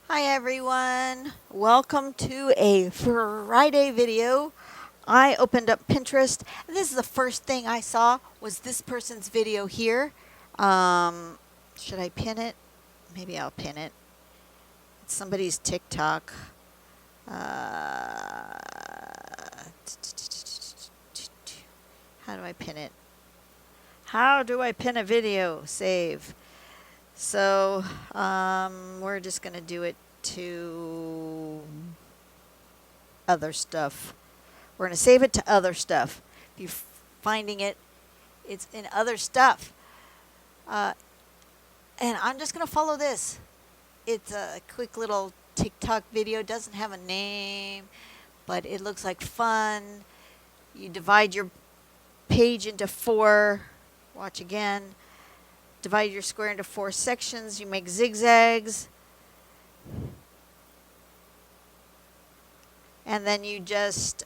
Hi everyone, welcome to a Friday video. I opened up Pinterest and this is the first thing I saw was this person's video here. Should I pin it? Maybe I'll pin it. It's somebody's TikTok. How do I pin it? How do I pin a video? Save. So we're just going to do it to other stuff. We're going to save it to other stuff. If you're finding it, it's in other stuff. And I'm just going to follow this. It's a quick little TikTok video. It doesn't have a name, but it looks like fun. You divide your page into 4. Watch again. Divide your square into 4 sections. You make zigzags. And then you just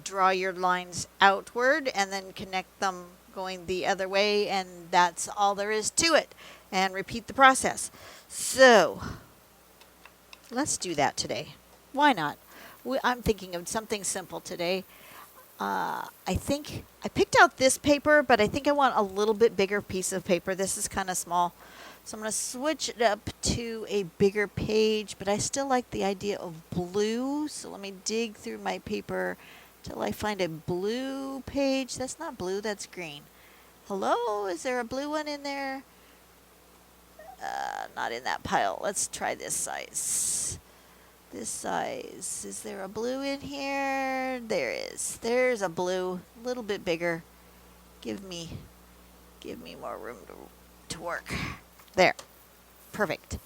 draw your lines outward and then connect them going the other way. And that's all there is to it. And repeat the process. So let's do that today. Why not? I'm thinking of something simple today. I think I picked out this paper, but I think I want a little bit bigger piece of paper. This is kind of small. So I'm going to switch it up to a bigger page, but I still like the idea of blue. So let me dig through my paper till I find a blue page. That's not blue, that's green. Hello, is there a blue one in there? Not in that pile. Let's try this size. This size. Is there a blue in here? There is. There's a blue, a little bit bigger. Give me more room to work. There. Perfect.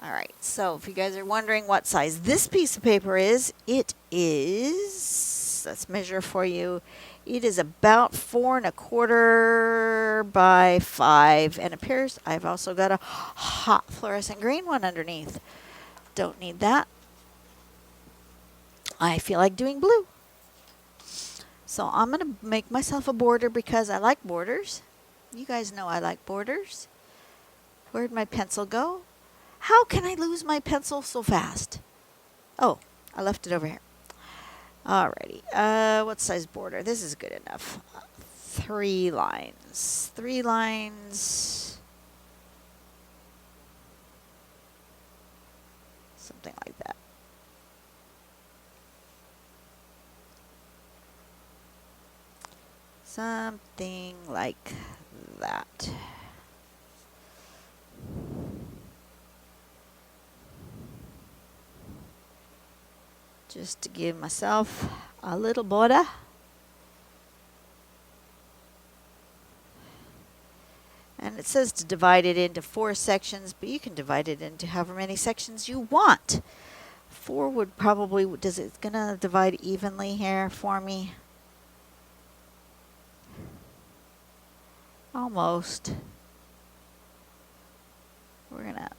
All right. So if you guys are wondering what size this piece of paper is, it is, let's measure for you. It is about 4 1/4 by 5, and it appears I've also got a hot fluorescent green one underneath. Don't need that. I feel like doing blue. So I'm going to make myself a border because I like borders. You guys know I like borders. Where'd my pencil go? How can I lose my pencil so fast? Oh, I left it over here. Alrighty. What size border? This is good enough. 3 lines. 3 lines. Something like that. Something like that. Just to give myself a little border. And it says to divide it into 4 sections, but you can divide it into however many sections you want. 4 would probably, does it gonna divide evenly here for me? Almost. We're gonna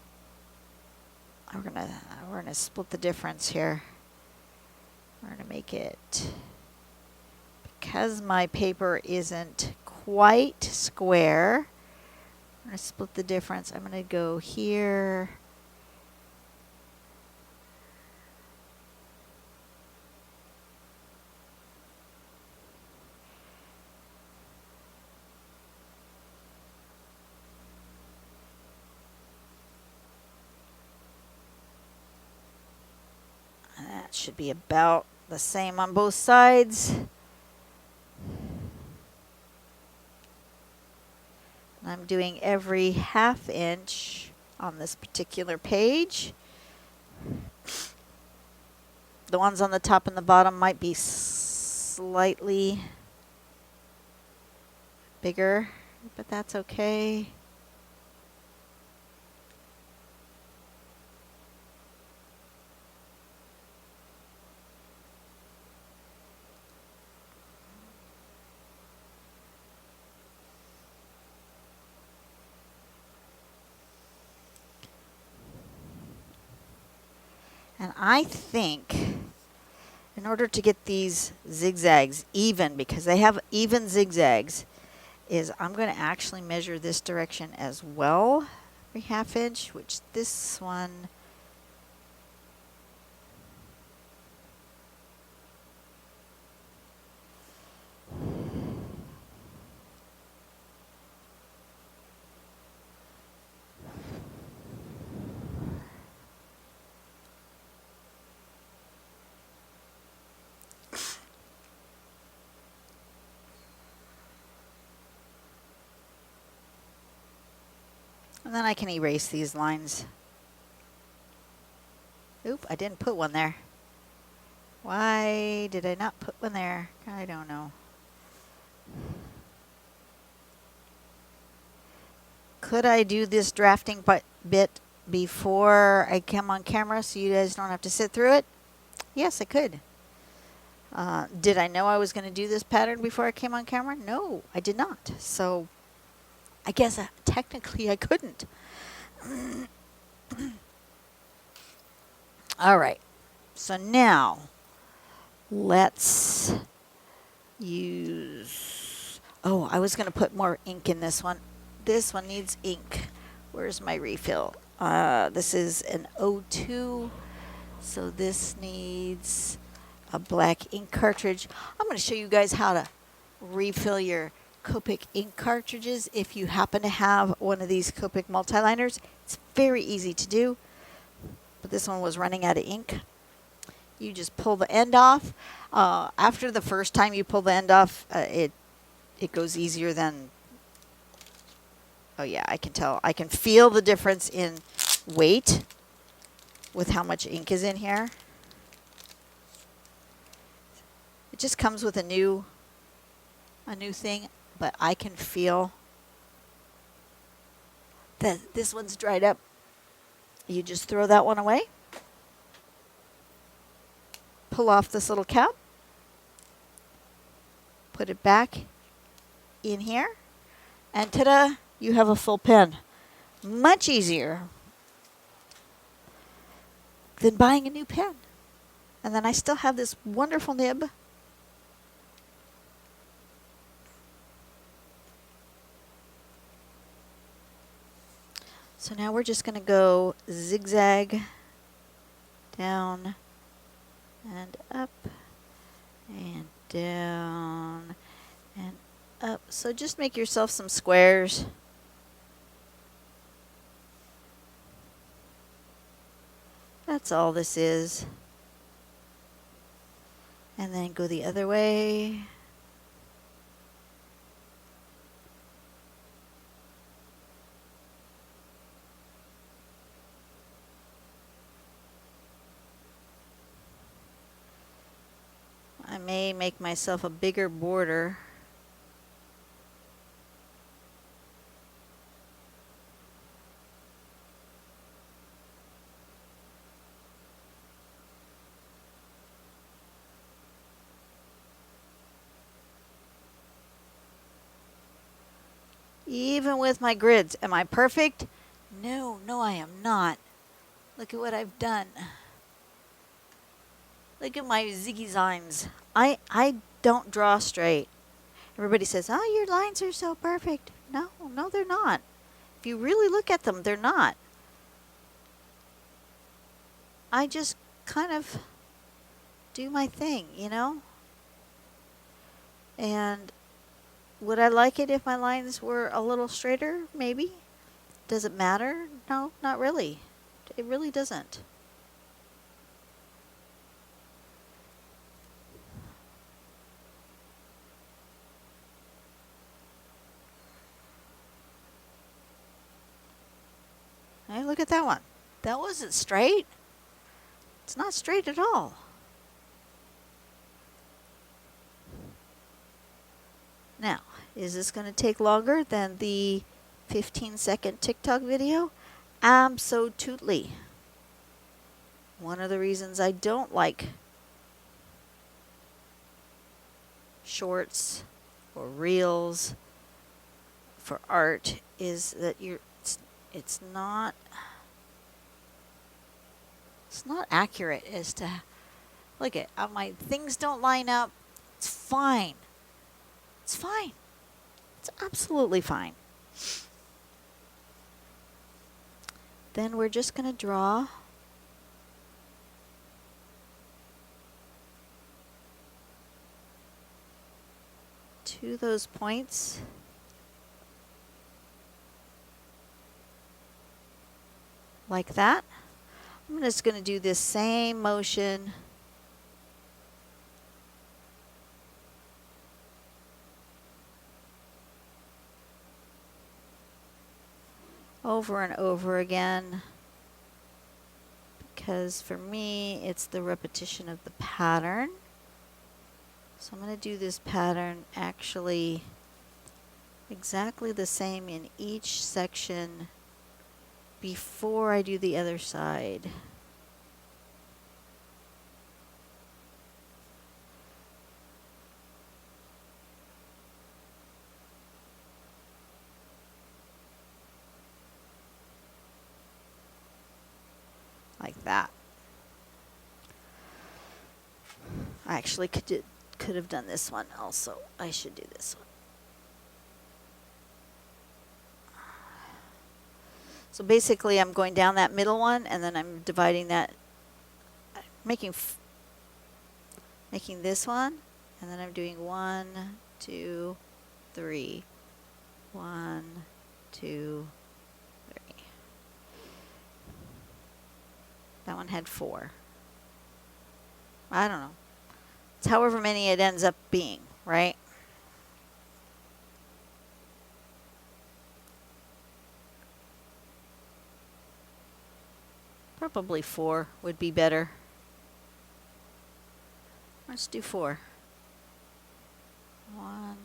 split the difference here. We're gonna make it, because my paper isn't quite square, I'm gonna split the difference. I'm gonna go here. That should be about the same on both sides. I'm doing every 1/2 inch on this particular page. The ones on the top and the bottom might be slightly bigger, but that's okay. And I think in order to get these zigzags even, because they have even zigzags, is I'm going to actually measure this direction as well, every half inch, which this one, and then I can erase these lines. Oop, I didn't put one there. Why did I not put one there? I don't know. Could I do this drafting bit before I come on camera so you guys don't have to sit through it? Yes, I could. Did I know I was going to do this pattern before I came on camera? No, I did not. So I guess technically I couldn't. All right. So now let's use... Oh, I was going to put more ink in this one. This one needs ink. Where's my refill? This is an O2, so this needs a black ink cartridge. I'm going to show you guys how to refill your Copic ink cartridges if you happen to have one of these Copic multiliners. It's very easy to do, but this one was running out of ink. You just pull the end off. After the first time you pull the end off, it goes easier than... Oh yeah, I can tell. I can feel the difference in weight with how much ink is in here. It just comes with a new thing, but I can feel that this one's dried up. You just throw that one away. Pull off this little cap. Put it back in here. And ta-da! You have a full pen. Much easier than buying a new pen. And then I still have this wonderful nib. So now we're just going to go zigzag down and up and down and up. So just make yourself some squares. That's all this is. And then go the other way. I may make myself a bigger border. Even with my grids, am I perfect? No, I am not. Look at what I've done. Look at my ziggy zines. I don't draw straight. Everybody says, oh, your lines are so perfect. No, they're not. If you really look at them, they're not. I just kind of do my thing, you know? And would I like it if my lines were a little straighter? Maybe. Does it matter? No, not really. It really doesn't. Hey, look at that one. That wasn't straight. It's not straight at all. Now, is this going to take longer than the 15-second TikTok video? Absolutely. One of the reasons I don't like shorts or reels for art is that it's not accurate as to, look at my things don't line up. It's fine. It's fine. It's absolutely fine. Then we're just going to draw to those points. Like that. I'm just going to do this same motion over and over again, because for me it's the repetition of the pattern. So I'm going to do this pattern actually exactly the same in each section before I do the other side. Like that. I actually could have done this one also. I should do this one. So basically I'm going down that middle one and then I'm dividing that, making this one, and then I'm doing 1, 2, 3. 1, 2, 3. That one had 4. I don't know. It's however many it ends up being, right? Probably 4 would be better. Let's do 4. 1,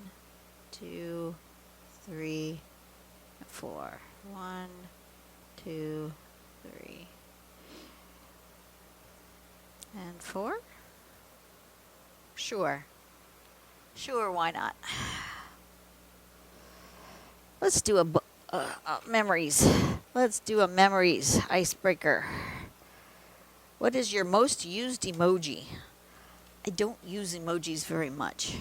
2, 3, 4. 1, 2, 3. And 4? Sure. Sure, why not? Let's do a memories. Let's do a memories icebreaker. What is your most used emoji? I don't use emojis very much.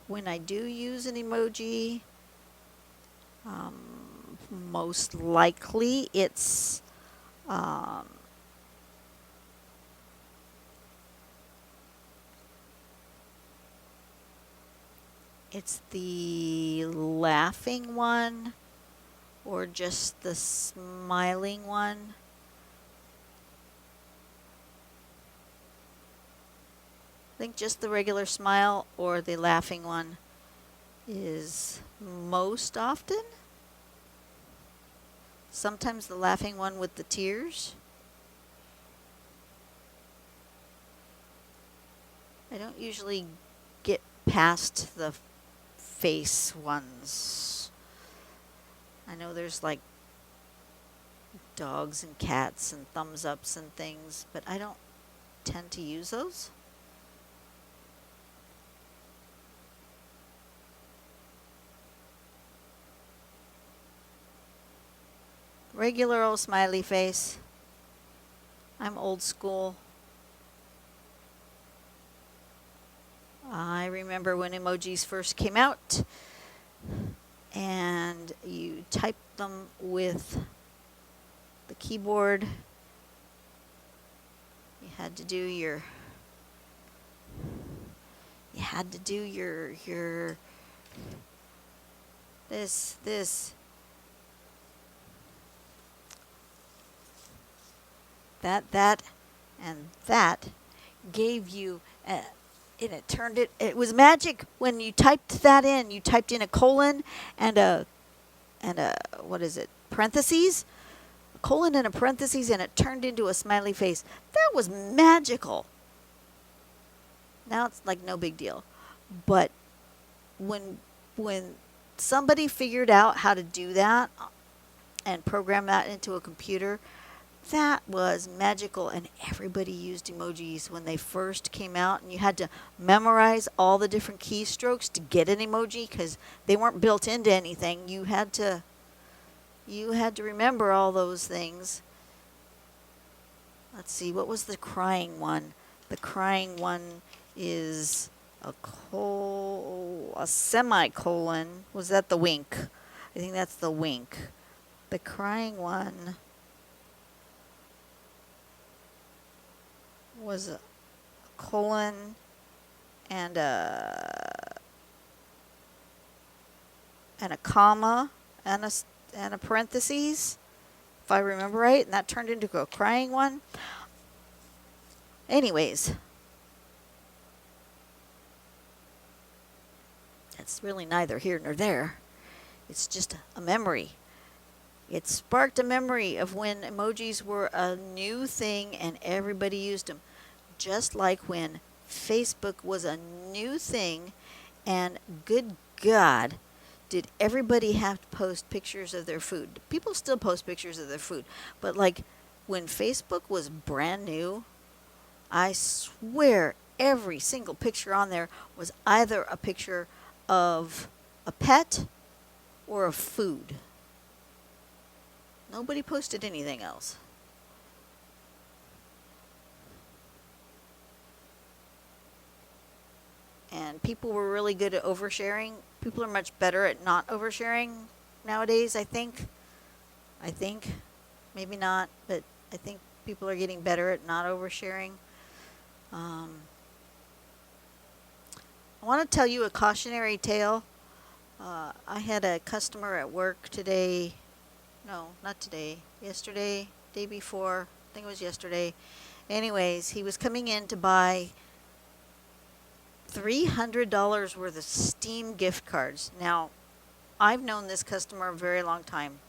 When I do use an emoji, most likely it's the laughing one or just the smiling one. I think just the regular smile or the laughing one is most often. Sometimes the laughing one with the tears. I don't usually get past the face ones. I know there's like dogs and cats and thumbs ups and things, but I don't tend to use those. Regular old smiley face. I'm old school. I remember when emojis first came out and you typed them with the keyboard. You had to do your this that and that gave you and it turned it was magic when you typed that in. You typed in a colon and a what is it, parentheses, a colon and a parentheses, and it turned into a smiley face. That was magical. Now it's like no big deal, but when somebody figured out how to do that and program that into a computer, that was magical, and everybody used emojis when they first came out, and you had to memorize all the different keystrokes to get an emoji because they weren't built into anything. You had to remember all those things. Let's see, what was the crying one? The crying one is a semicolon. Was that the wink? I think that's the wink. The crying one was a colon and a comma and a parentheses, if I remember right, and that turned into a crying one. Anyways, that's really neither here nor there. It's just a memory. It sparked a memory of when emojis were a new thing and everybody used them. Just like when Facebook was a new thing and good God, did everybody have to post pictures of their food? People still post pictures of their food. But like when Facebook was brand new, I swear every single picture on there was either a picture of a pet or of food. Nobody posted anything else. And people were really good at oversharing. People are much better at not oversharing nowadays, I think. Maybe not, but I think people are getting better at not oversharing. I want to tell you a cautionary tale. I had a customer at work today. No, not today. Yesterday, day before. I think it was yesterday. Anyways, he was coming in to buy $300 worth of Steam gift cards. Now, I've known this customer a very long time.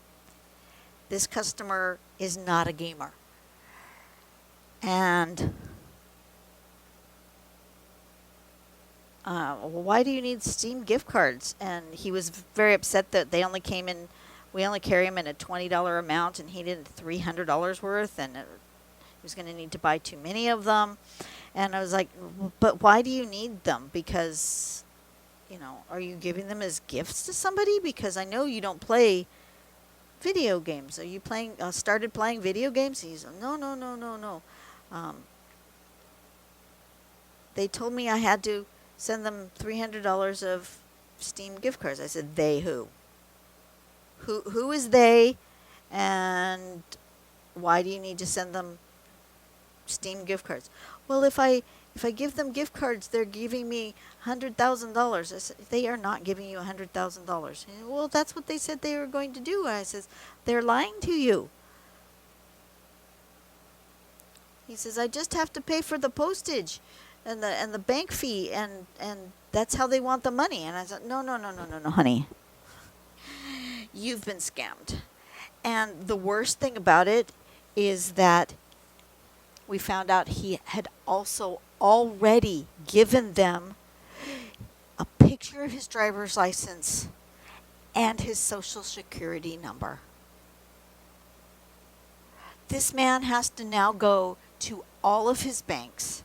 This customer is not a gamer. And why do you need Steam gift cards? And he was very upset that we only carry them in a $20 amount, and he did $300 worth, and he was going to need to buy too many of them. And I was like, but why do you need them? Because, are you giving them as gifts to somebody? Because I know you don't play video games. Are you started playing video games? He's like, no. They told me I had to send them $300 of Steam gift cards. I said, they who? Who is they? And why do you need to send them Steam gift cards? Well, if I give them gift cards, they're giving me $100,000. I said, they are not giving you $100,000. Well, that's what they said they were going to do. I says, they're lying to you. He says, I just have to pay for the postage and the bank fee, and that's how they want the money. And I said, no, honey. You've been scammed. And the worst thing about it is that we found out he had also already given them a picture of his driver's license and his social security number. This man has to now go to all of his banks,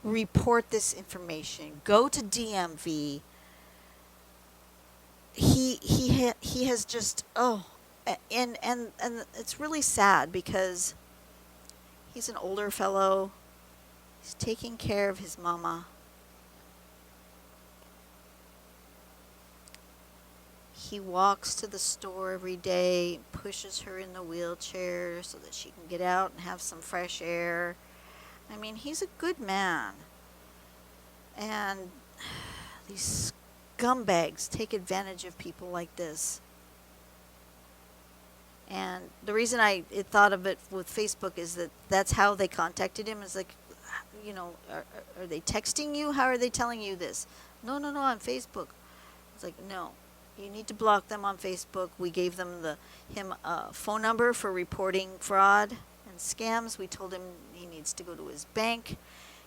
report this information, go to DMV. He has just, and it's really sad because he's an older fellow. He's taking care of his mama. He walks to the store every day, pushes her in the wheelchair so that she can get out and have some fresh air. I mean, he's a good man. And these scumbags take advantage of people like this. And the reason I thought of it with Facebook is that's how they contacted him. It's like, are they texting you? How are they telling you this? No, on Facebook. It's like, no, you need to block them on Facebook. We gave them him a phone number for reporting fraud and scams. We told him he needs to go to his bank.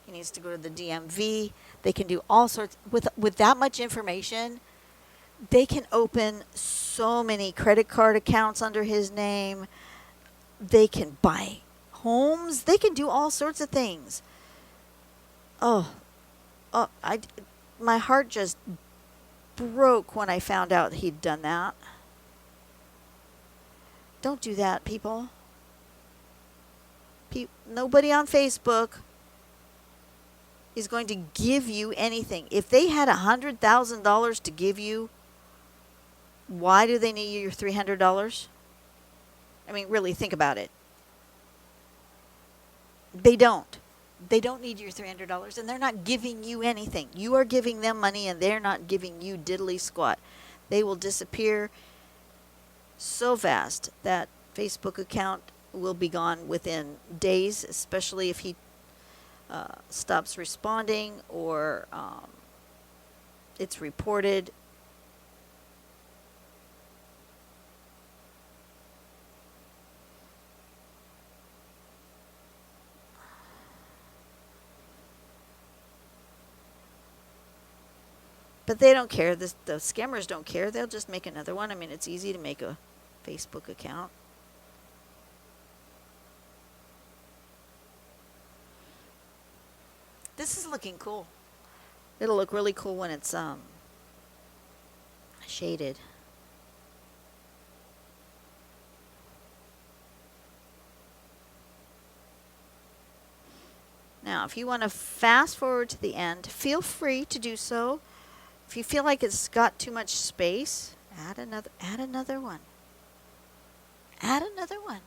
He needs to go to the DMV. They can do all sorts with that much information. They can open so many credit card accounts under his name. They can buy homes. They can do all sorts of things. My heart just broke when I found out he'd done that. Don't do that, people. Nobody on Facebook is going to give you anything. If they had $100,000 to give you, why do they need your $300? I mean, really, think about it. They don't. They don't need your $300, and they're not giving you anything. You are giving them money, and they're not giving you diddly squat. They will disappear so fast that Facebook account will be gone within days, especially if he stops responding or it's reported. But they don't care. The scammers don't care. They'll just make another one. I mean, it's easy to make a Facebook account. This is looking cool. It'll look really cool when it's shaded. Now, if you want to fast forward to the end, feel free to do so. If you feel like it's got too much space, add another one. Add another one.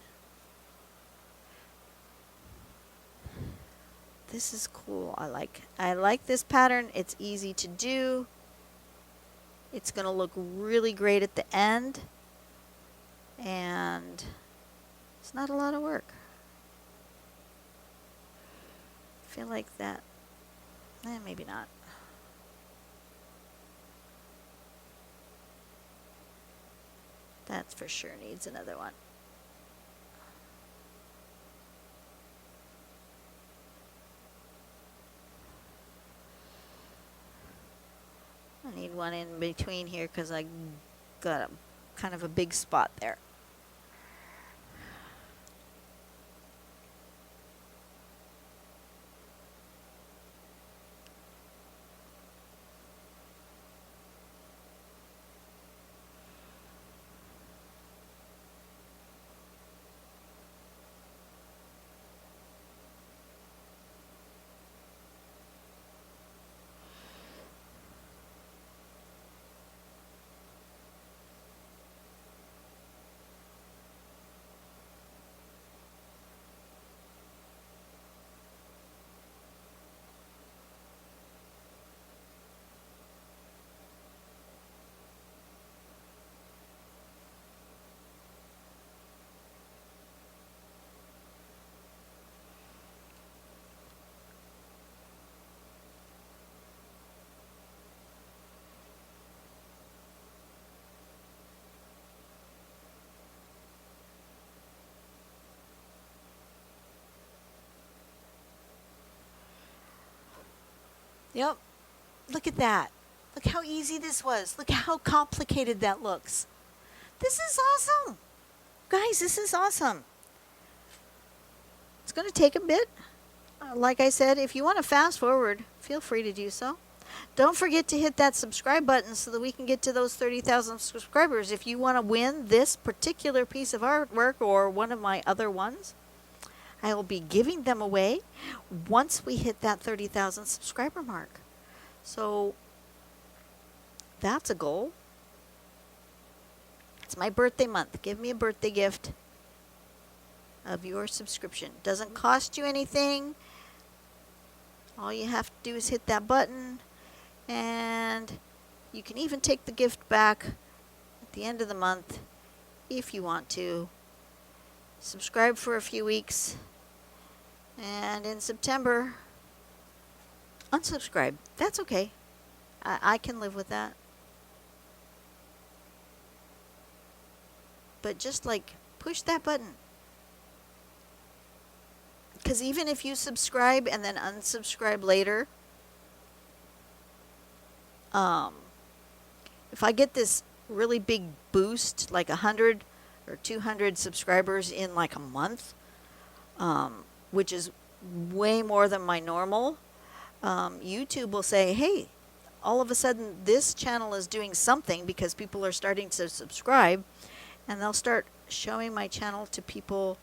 This is cool. I like this pattern. It's easy to do. It's going to look really great at the end. And it's not a lot of work. I feel like that. Maybe not. That for sure needs another one. I need one in between here because I got kind of a big spot there. Yep. Look at that. Look how easy this was. Look how complicated that looks. This is awesome. Guys, this is awesome. It's going to take a bit. Like I said, if you want to fast forward, feel free to do so. Don't forget to hit that subscribe button so that we can get to those 30,000 subscribers. If you want to win this particular piece of artwork or one of my other ones, I will be giving them away once we hit that 30,000 subscriber mark. So that's a goal. It's my birthday month. Give me a birthday gift of your subscription. Doesn't cost you anything. All you have to do is hit that button, and you can even take the gift back at the end of the month if you want to. Subscribe for a few weeks, and in September, unsubscribe. That's okay. I can live with that. But just like push that button. Because even if you subscribe and then unsubscribe later, if I get this really big boost, like 100 or 200 subscribers in like a month, which is way more than my normal, YouTube will say, hey, all of a sudden this channel is doing something because people are starting to subscribe, and they'll start showing my channel to people,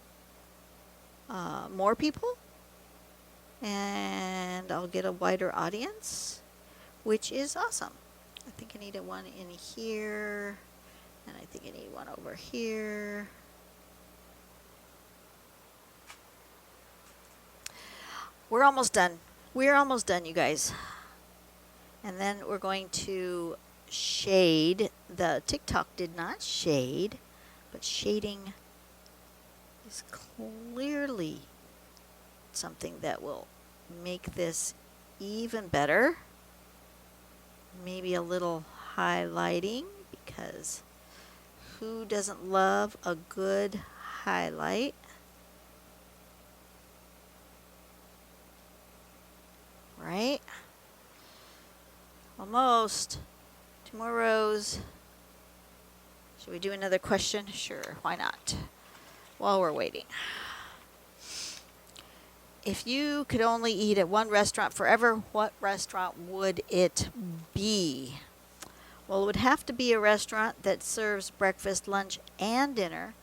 more people. and I'll get a wider audience, which is awesome. I think I need a one in here, and I think I need one over here. We're almost done. We're almost done, you guys. And then we're going to shade. The TikTok did not shade, but shading is clearly something that will make this even better. Maybe a little highlighting, because who doesn't love a good highlight? Right? Almost. 2 more rows. Should we do another question? Sure, why not? While we're waiting. If you could only eat at one restaurant forever, what restaurant would it be? Well, it would have to be a restaurant that serves breakfast, lunch, and dinner.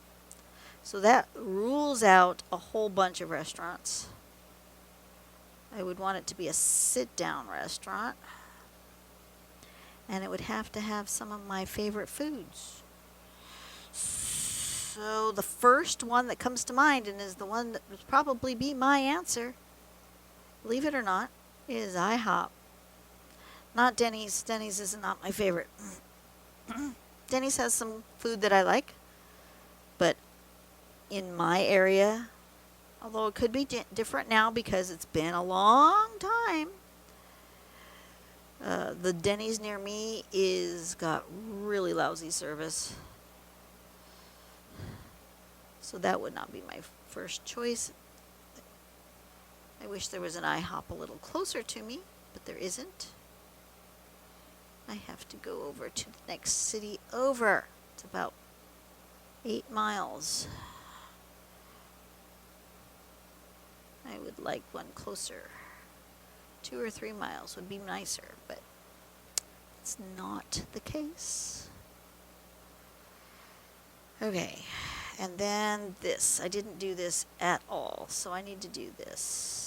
So that rules out a whole bunch of restaurants. I would want it to be a sit-down restaurant. And it would have to have some of my favorite foods. So the first one that comes to mind, and is the one that would probably be my answer, believe it or not, is IHOP. Not Denny's. Denny's is not my favorite. Denny's has some food that I like, but in my area, although it could be different now because it's been a long time, the Denny's near me is got really lousy service. So that would not be my first choice. I wish there was an IHOP a little closer to me, but there isn't. I have to go over to the next city over. It's about 8 miles. I would like one closer. 2 or 3 miles would be nicer, but it's not the case. Okay, and then this. I didn't do this at all, so I need to do this.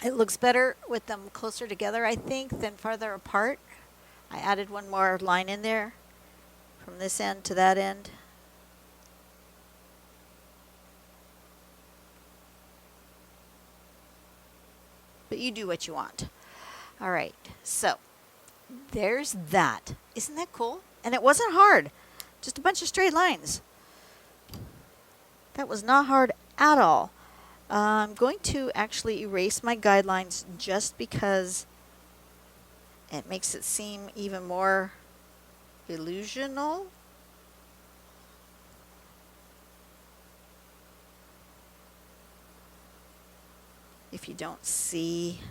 It looks better with them closer together, I think, than farther apart. I added one more line in there from this end to that end. But you do what you want. All right, so there's that. Isn't that cool? And it wasn't hard. Just a bunch of straight lines. That was not hard at all. I'm going to actually erase my guidelines just because it makes it seem even more illusional. If you don't see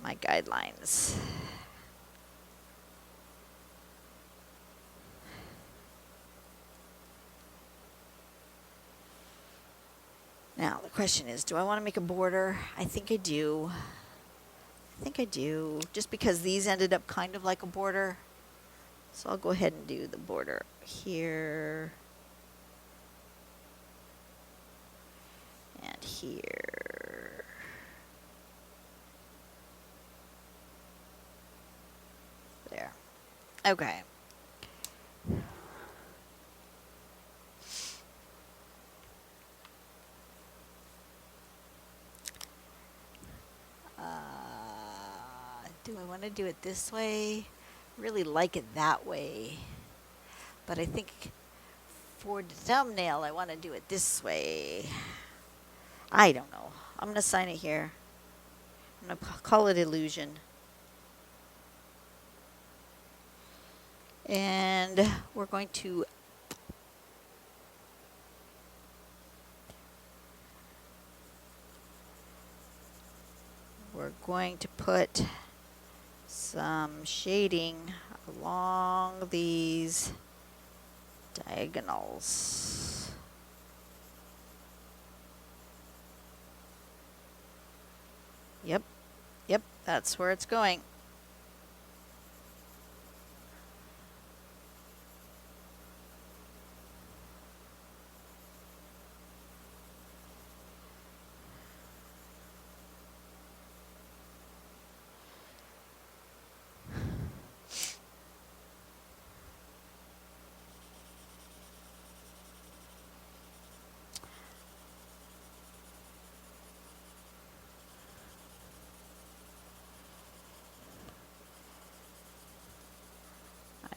my guidelines. Now, the question is, do I want to make a border? I think I do. Just because these ended up kind of like a border. So I'll go ahead and do the border here. And here. There. Okay. Do I want to do it this way? Really like it that way. But I think for the thumbnail, I want to do it this way. I don't know. I'm going to sign it here. I'm going to call it illusion. And we're going to we're going to put some shading along these diagonals. Yep, that's where it's going.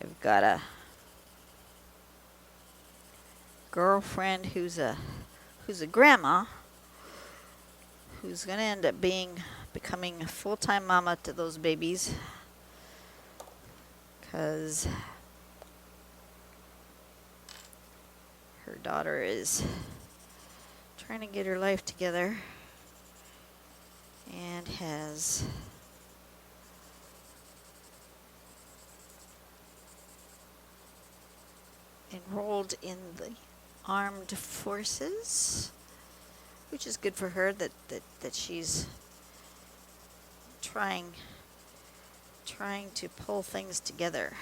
I've got a girlfriend who's a grandma who's going to end up becoming a full-time mama to those babies, because her daughter is trying to get her life together and has enrolled in the armed forces, which is good for her that she's trying to pull things together.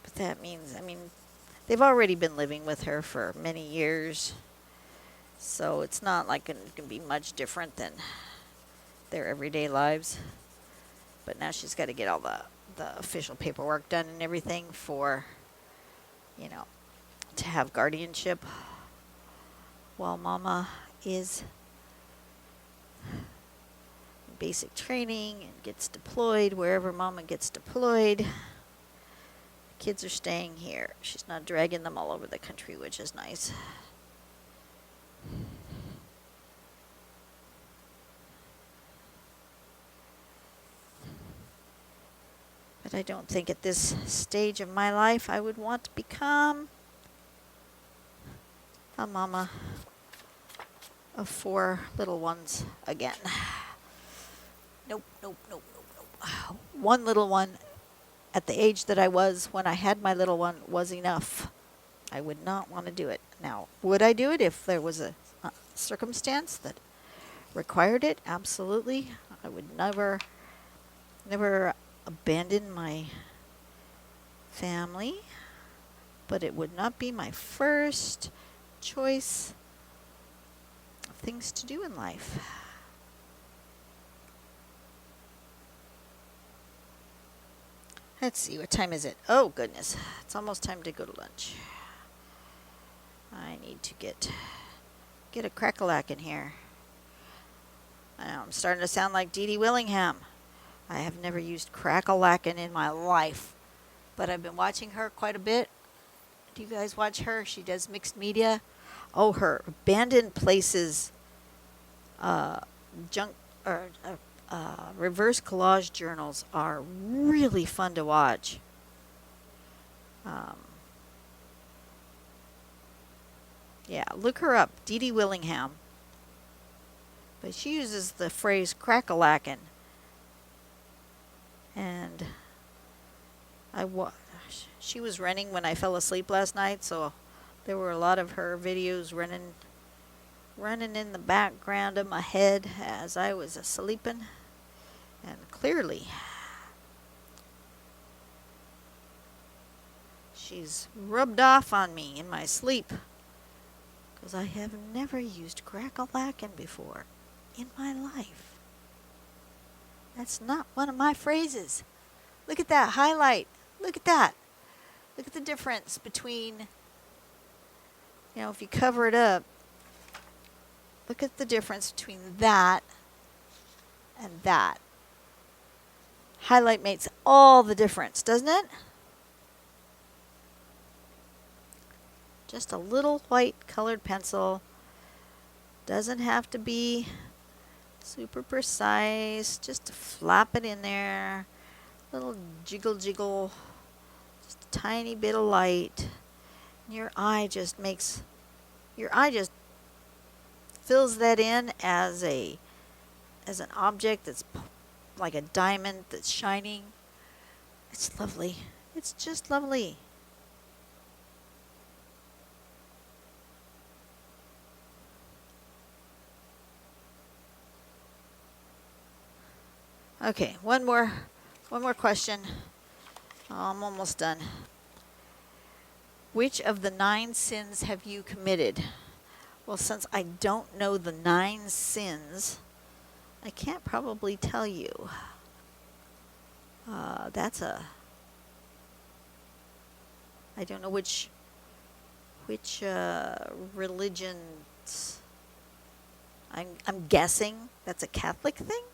But that means, they've already been living with her for many years, so it's not like it can be much different than their everyday lives. But now she's got to get all the official paperwork done and everything for, to have guardianship while Mama is in basic training and gets deployed wherever Mama gets deployed. The kids are staying here. She's not dragging them all over the country, which is nice. But I don't think at this stage of my life I would want to become a mama of 4 little ones again. Nope. One little one at the age that I was when I had my little one was enough. I would not want to do it. Now, would I do it if there was a circumstance that required it? Absolutely. I would never abandon my family, but it would not be my first choice of things to do in life. Let's see, what time is it? Oh goodness, it's almost time to go to lunch. I need to get a crackalack in here. I'm starting to sound like Dee Dee Willingham. I have never used crack-a-lackin' in my life, but I've been watching her quite a bit. Do you guys watch her? She does mixed media. Oh, her abandoned places, reverse collage journals are really fun to watch. Yeah, look her up, Dee Dee Willingham. But she uses the phrase crack-a-lackin'. And she was running when I fell asleep last night, so there were a lot of her videos running in the background of my head as I was sleeping. And clearly, she's rubbed off on me in my sleep, because I have never used crack-a-lackin' before in my life. That's not one of my phrases. Look at that highlight. Look at that. Look at the difference between, if you cover it up, look at the difference between that and that. Highlight makes all the difference, doesn't it? Just a little white colored pencil. Doesn't have to be super precise, just to flap it in there. Little jiggle, just a tiny bit of light. And your eye just fills that in as a as an object that's like a diamond that's shining. It's lovely. It's just lovely. Okay, one more question. I'm almost done. Which of the 9 sins have you committed? Well, since I don't know the 9 sins, I can't probably tell you. That's a. I don't know which religions. I'm guessing that's a Catholic thing.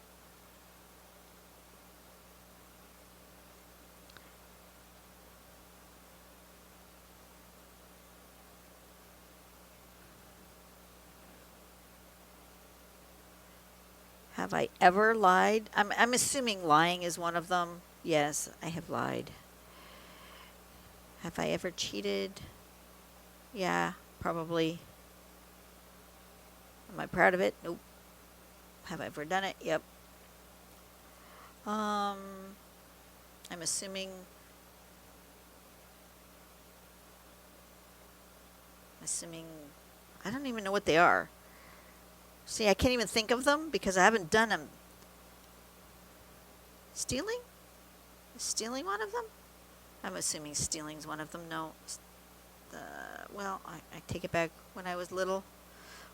Have I ever lied? I'm assuming lying is one of them. Yes, I have lied. Have I ever cheated? Yeah, probably. Am I proud of it? Nope. Have I ever done it? Yep. I'm assuming. I don't even know what they are. See, I can't even think of them because I haven't done them. Stealing? Is stealing one of them? I'm assuming stealing's one of them. No. Well, I take it back. When I was little,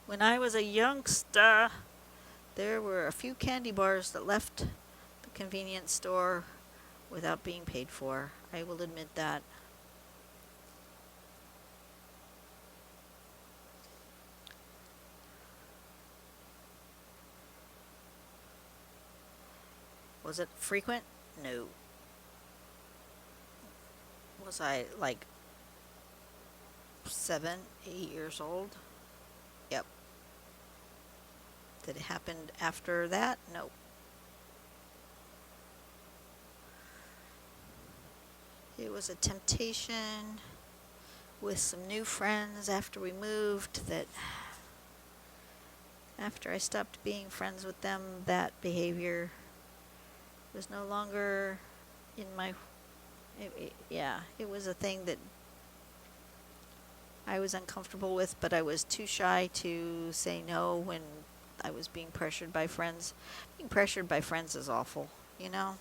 when I was a youngster, there were a few candy bars that left the convenience store without being paid for. I will admit that. Was it frequent? No. Was I like 7, 8 years old? Yep. Did it happen after that? No. It was a temptation with some new friends after we moved that after I stopped being friends with them, that behavior was no longer in my. It was a thing that I was uncomfortable with, but I was too shy to say no when I was being pressured by friends. Being pressured by friends is awful, you know?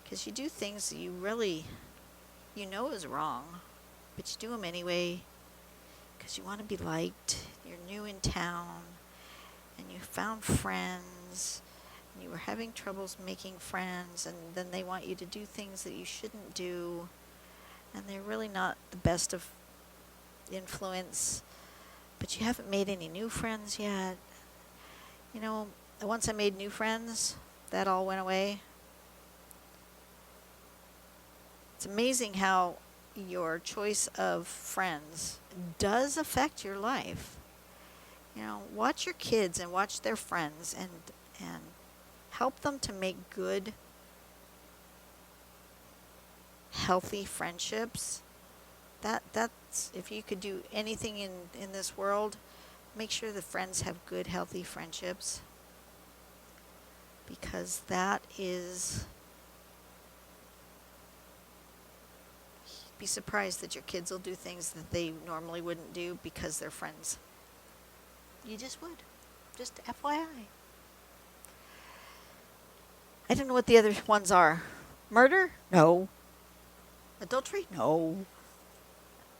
Because you do things that you really, is wrong, but you do them anyway because you want to be liked. You're new in town, and you found friends, and you were having troubles making friends, and then they want you to do things that you shouldn't do, and they're really not the best of influence, but you haven't made any new friends yet. Once I made new friends, that all went away. It's amazing how your choice of friends does affect your life. Watch your kids and watch their friends and help them to make good, healthy friendships. That's if you could do anything in this world, make sure the friends have good, healthy friendships. Because that is. You'd be surprised that your kids will do things that they normally wouldn't do because they're friends. You just would. Just FYI. I don't know what the other ones are. Murder? No. Adultery? No.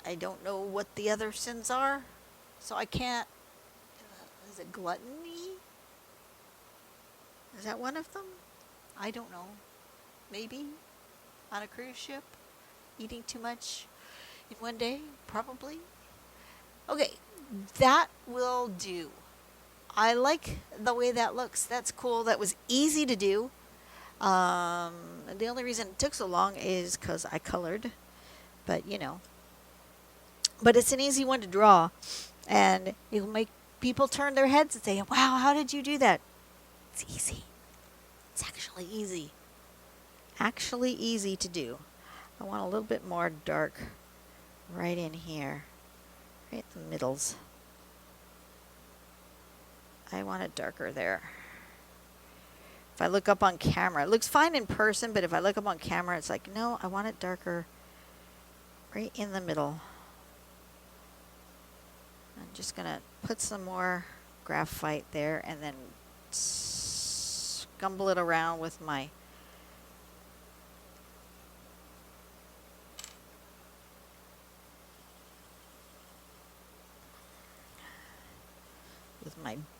I don't know what the other sins are, so I can't. Is it gluttony? Is that one of them? I don't know. Maybe. On a cruise ship? Eating too much in one day? Probably. Okay, that will do. I like the way that looks. That's cool. That was easy to do. The only reason it took so long is because I colored. But, But it's an easy one to draw. And it'll make people turn their heads and say, wow, how did you do that? It's easy. It's actually easy. Actually easy to do. I want a little bit more dark right in here. Right in the middles. I want it darker there. If I look up on camera, it looks fine in person, but if I look up on camera, it's like, no, I want it darker right in the middle. I'm just going to put some more graphite there and then scumble it around with my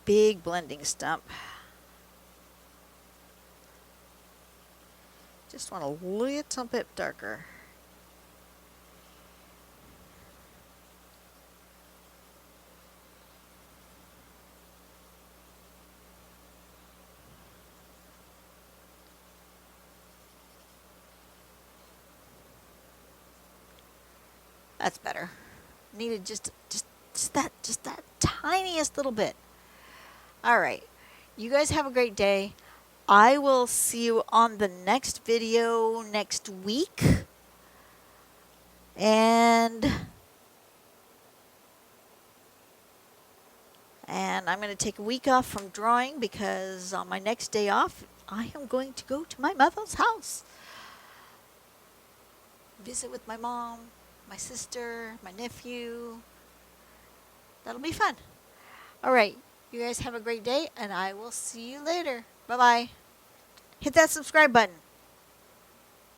big blending stump. Just want a little bit darker. That's better. Needed just that tiniest little bit. All right. You guys have a great day. I will see you on the next video next week. And I'm going to take a week off from drawing because on my next day off, I am going to go to my mother's house. Visit with my mom, my sister, my nephew. That'll be fun. All right. You guys have a great day, and I will see you later. Bye-bye. Hit that subscribe button.